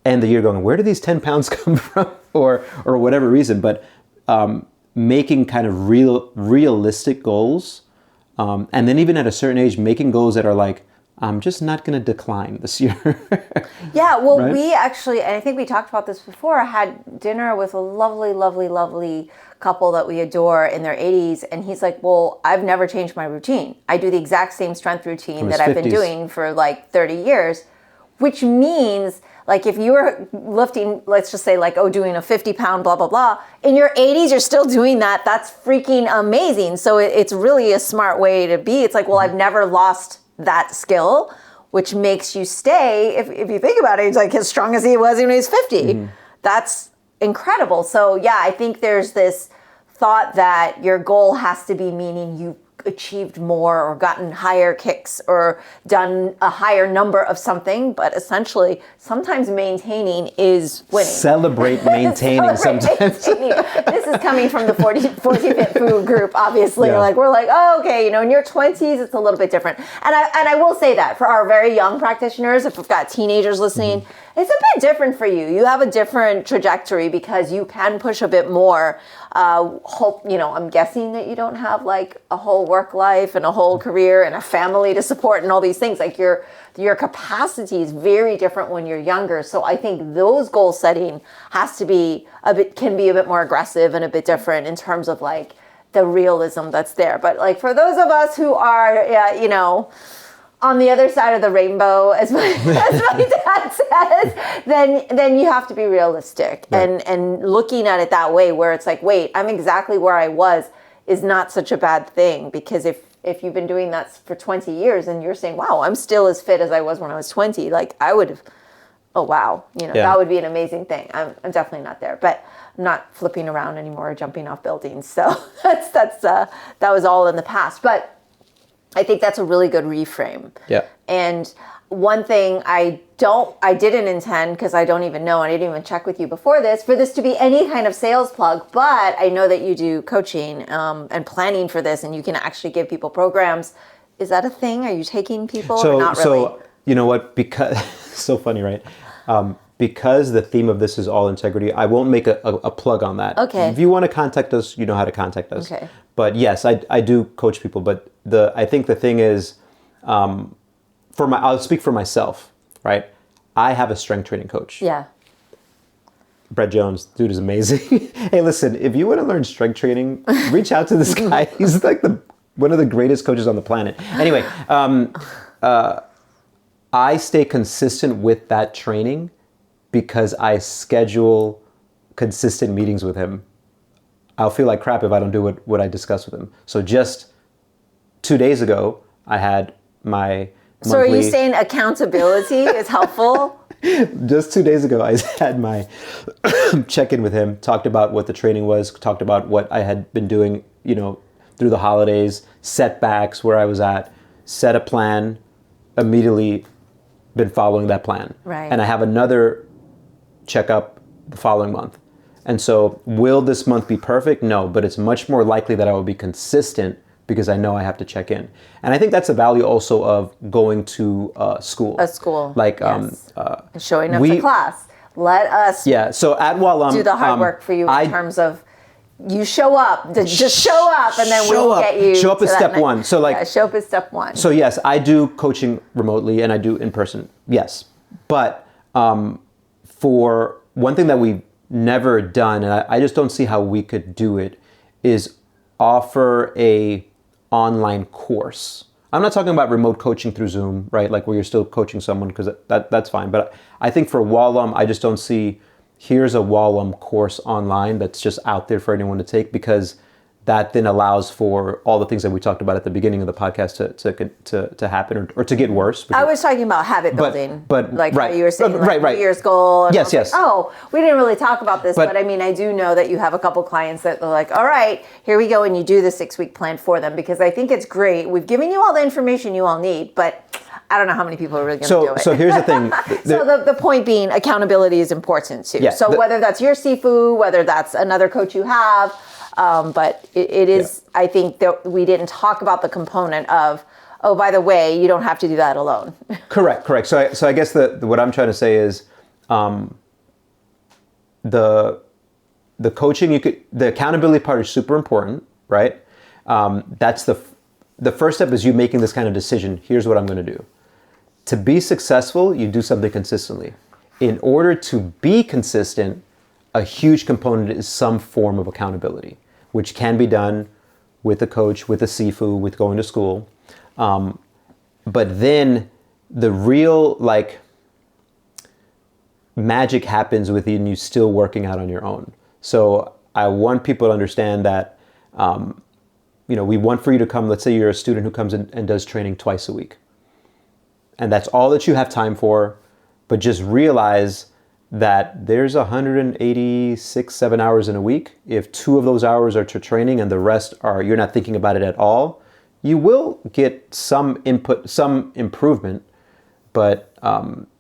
the year going, where do these 10 pounds come from? or whatever reason. But making kind of realistic goals, and then even at a certain age, making goals that are like, I'm just not going to decline this year. Yeah, well, right? We actually, and I think we talked about this before, had dinner with a lovely, lovely, lovely couple that we adore in their 80s. And he's like, well, I've never changed my routine. I do the exact same strength routine that I've been doing for like 30 years, which means, like, if you were lifting, let's just say, like, doing a 50-pound blah, blah, blah, in your 80s, you're still doing that. That's freaking amazing. So it's really a smart way to be. It's like, well, I've never lost that skill, which makes you stay, if you think about it, he's like as strong as he was when he was 50. Mm-hmm. That's incredible. So yeah, I think there's this thought that your goal has to be meaning you achieved more or gotten higher kicks or done a higher number of something, but essentially sometimes maintaining is winning. Celebrate maintaining sometimes. This is coming from the 40 Fit Food group, obviously. Yeah. Like, we're like, oh, okay, in your 20s, it's a little bit different. And I will say that for our very young practitioners, if we've got teenagers listening, it's a bit different for you. You have a different trajectory because you can push a bit more. I'm guessing that you don't have like a whole work life and a whole career and a family to support and all these things. Like your capacity is very different when you're younger. So I think those goal setting can be a bit more aggressive and a bit different in terms of like the realism that's there. But like for those of us who are, on the other side of the rainbow, as my dad says, then you have to be realistic. Right. And looking at it that way, where it's like, wait, I'm exactly where I was, is not such a bad thing. Because if you've been doing that for 20 years and you're saying, wow, I'm still as fit as I was when I was 20, like I would have, oh wow, that would be an amazing thing. I'm definitely not there, but I'm not flipping around anymore or jumping off buildings. So that was all in the past. But I think that's a really good reframe. Yeah. And one thing I didn't intend, because I don't even know, and I didn't even check with you before this, for this to be any kind of sales plug, but I know that you do coaching and planning for this, and you can actually give people programs. Is that a thing? Are you taking people or not really? So, you know what, because, so funny, right? Because the theme of this is all integrity, I won't make a plug on that. Okay. If you want to contact us, you know how to contact us. Okay. But yes, I do coach people, but I think the thing is, I'll speak for myself, right? I have a strength training coach. Yeah. Brett Jones, dude is amazing. Hey, listen, if you want to learn strength training, reach out to this guy. He's like one of the greatest coaches on the planet. Anyway, I stay consistent with that training because I schedule consistent meetings with him. I'll feel like crap if I don't do what I discuss with him. So just 2 days ago, I had my monthly... So are you saying accountability is helpful? Just 2 days ago, I had my check-in with him, talked about what the training was, talked about what I had been doing, through the holidays, setbacks, where I was at, set a plan, immediately been following that plan. Right. And I have another checkup the following month. And so will this month be perfect? No, but it's much more likely that I will be consistent because I know I have to check in. And I think that's the value also of going to school. A school. Like yes. Showing up to class. Let us so at Wah Lum, do the hard work for you in terms of you show up. Just show up and then we'll get you. Show up is step one. So show up is step one. So yes, I do coaching remotely and I do in person. Yes. But for one thing that we've never done, and I just don't see how we could do it, is offer a online course. I'm not talking about remote coaching through Zoom, right? Like where you're still coaching someone, because that's fine. But I think for Wah Lum, I just don't see, here's a Wah Lum course online that's just out there for anyone to take, because that then allows for all the things that we talked about at the beginning of the podcast to happen or to get worse. I was talking about habit building, but like right, how you were saying, right. New Year's goal. And yes. Like, oh, we didn't really talk about this, but I mean, I do know that you have a couple clients that they're like, all right, here we go, and you do the 6-week plan for them, because I think it's great. We've given you all the information you all need, but I don't know how many people are really going to do it. So here's the thing. So the point being, accountability is important too. Yeah, so whether that's your Sifu, whether that's another coach you have, but it is, I think that we didn't talk about the component of, oh, by the way, you don't have to do that alone. Correct. So I guess what I'm trying to say is, the coaching, the accountability part is super important, right? That's the first step is you making this kind of decision. Here's what I'm going to do. To be successful, you do something consistently. In order to be consistent, a huge component is some form of accountability, which can be done with a coach, with a Sifu, with going to school. But then the real magic happens within you still working out on your own. So I want people to understand that, we want for you to come, let's say you're a student who comes in and does training twice a week. And that's all that you have time for, but just realize that there's 7 hours in a week. If 2 of those hours are to training and the rest are, you're not thinking about it at all, you will get some input, some improvement, but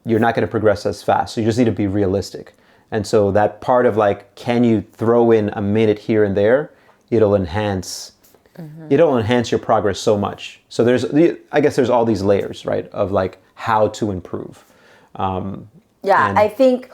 you're not going to progress as fast. So you just need to be realistic. And so that part of can you throw in a minute here and there, it'll enhance your progress so much. So I guess there's all these layers, right, of how to improve. I think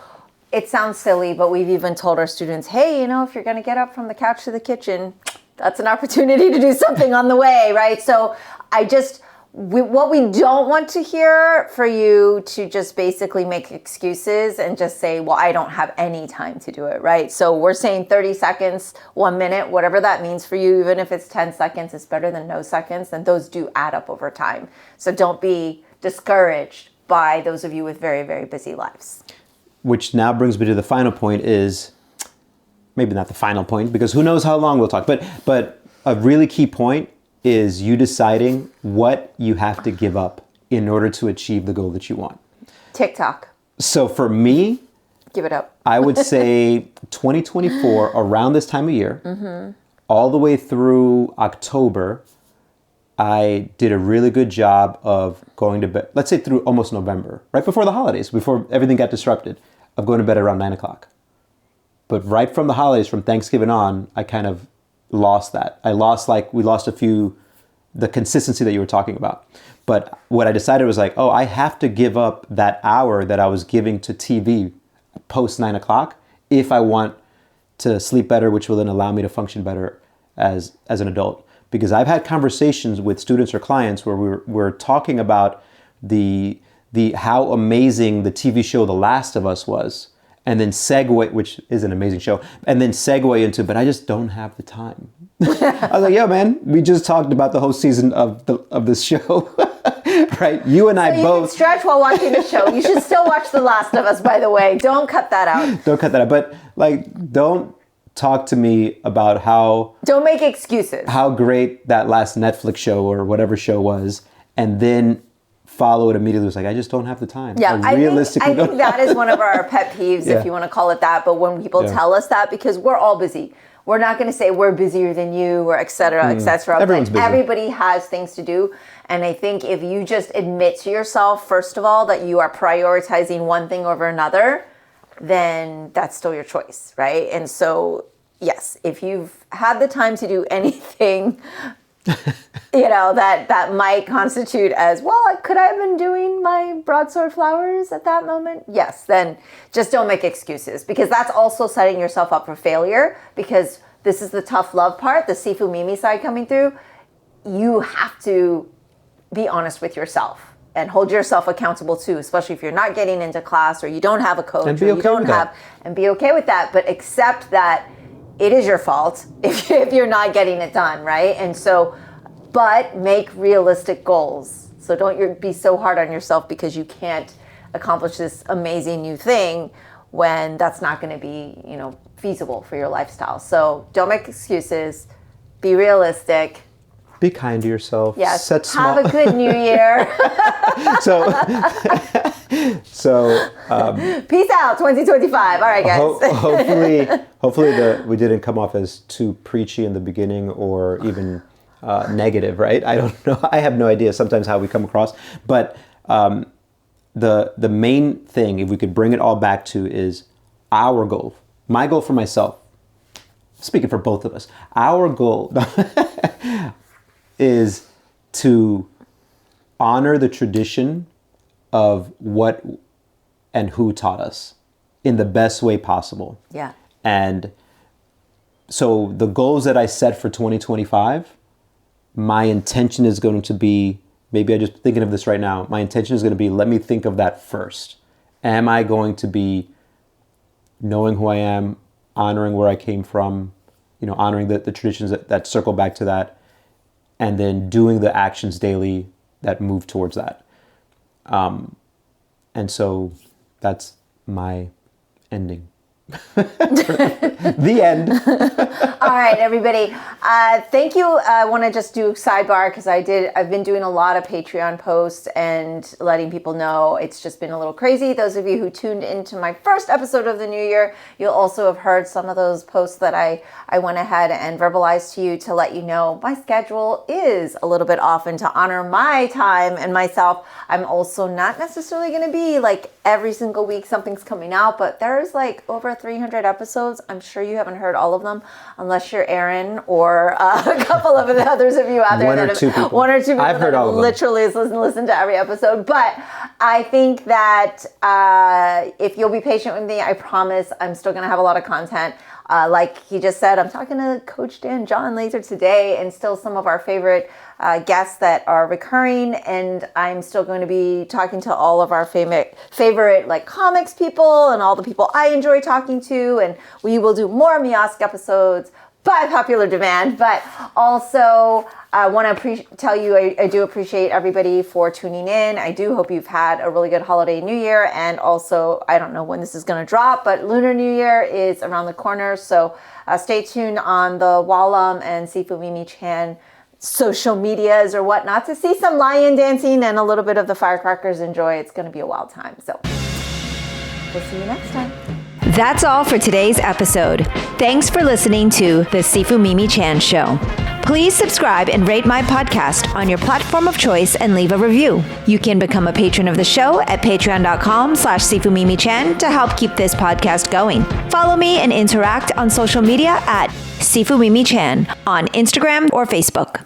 it sounds silly, but we've even told our students, hey, if you're going to get up from the couch to the kitchen, that's an opportunity to do something on the way, right? So I just what we don't want to hear for you to just basically make excuses and just say, well, I don't have any time to do it, right? So we're saying 30 seconds, 1 minute, whatever that means for you, even if it's 10 seconds, it's better than no seconds. And those do add up over time. So don't be discouraged by those of you with very, very busy lives. Which now brings me to the final point is, maybe not the final point, because who knows how long we'll talk, but a really key point is you deciding what you have to give up in order to achieve the goal that you want. TikTok. So for me, give it up. I would say 2024, around this time of year, all the way through October, I did a really good job of going to bed, let's say through almost November, right before the holidays, before everything got disrupted, of going to bed around 9 o'clock. But right from the holidays, from Thanksgiving on, I kind of lost that. We lost the consistency that you were talking about. But what I decided was like, I have to give up that hour that I was giving to TV post 9 o'clock if I want to sleep better, which will then allow me to function better as an adult. Because I've had conversations with students or clients where we're talking about the how amazing the TV show The Last of Us was, and then segue, which is an amazing show, and then segue into, but I just don't have the time. I was like, yo, man, we just talked about the whole season of this show, right? You and I both. You can stretch while watching the show. You should still watch The Last of Us, by the way. Don't cut that out. Don't cut that out. But don't talk to me about don't make excuses. How great that last Netflix show or whatever show was, and then follow it immediately. It's like, I just don't have the time. Yeah, I think that is one of our pet peeves, if you want to call it that. But when people tell us that, because we're all busy. We're not going to say we're busier than you or et cetera, et cetera. Everyone's busy. Everybody has things to do. And I think if you just admit to yourself, first of all, that you are prioritizing one thing over another, then that's still your choice, right? And so, yes, if you've had the time to do anything that might constitute as, well, could I have been doing my broadsword flowers at that moment? Yes, then just don't make excuses, because that's also setting yourself up for failure, because this is the tough love part, the Sifu Mimi side coming through. You have to be honest with yourself and hold yourself accountable too, especially if you're not getting into class or you don't have a coach and be okay with that, but accept that it is your fault if you're not getting it done, right? And so, but make realistic goals. So don't be so hard on yourself because you can't accomplish this amazing new thing when that's not going to be, feasible for your lifestyle. So don't make excuses. Be realistic. Be kind to yourself. Yes. Have a good new year. So peace out 2025. All right, guys. Hopefully we didn't come off as too preachy in the beginning or even negative, right? I don't know. I have no idea sometimes how we come across. But the main thing, if we could bring it all back to, is our goal. My goal for myself, speaking for both of us, our goal is to honor the tradition of what and who taught us in the best way possible. Yeah. And so the goals that I set for 2025, my intention is going to be, maybe I'm just thinking of this right now, my intention is going to be, let me think of that first. Am I going to be knowing who I am, honoring where I came from, honoring the traditions that circle back to that, and then doing the actions daily that move towards that. And so that's my ending. The end. All right, everybody. Thank you. I want to just do a sidebar because I've been doing a lot of Patreon posts and letting people know it's just been a little crazy. Those of you who tuned into my first episode of the new year, you'll also have heard some of those posts that I went ahead and verbalized to you to let you know my schedule is a little bit off, and to honor my time and myself, I'm also not necessarily going to be like every single week something's coming out, but there's like over 300 episodes. I'm sure you haven't heard all of them unless you're Aaron or a couple of the others of you out there. One or two people I've heard all of them. Literally listen to every episode. But I think that if you'll be patient with me, I promise I'm still going to have a lot of content. Like he just said, I'm talking to Coach Dan John later today, and still some of our favorite guests that are recurring. And I'm still going to be talking to all of our favorite like comics people and all the people I enjoy talking to. And we will do more Miosk episodes by popular demand. But also, I want to tell you, I do appreciate everybody for tuning in. I do hope you've had a really good holiday New Year. And also, I don't know when this is going to drop, but Lunar New Year is around the corner. So stay tuned on the Wah Lum and Sifu Mimi Chan social medias or whatnot to see some lion dancing and a little bit of the firecrackers enjoy. It's going to be a wild time. So we'll see you next time. That's all for today's episode. Thanks for listening to The Sifu Mimi Chan Show. Please subscribe and rate my podcast on your platform of choice and leave a review. You can become a patron of the show at patreon.com/SifuMimiChan to help keep this podcast going. Follow me and interact on social media at Sifu Mimi Chan on Instagram or Facebook.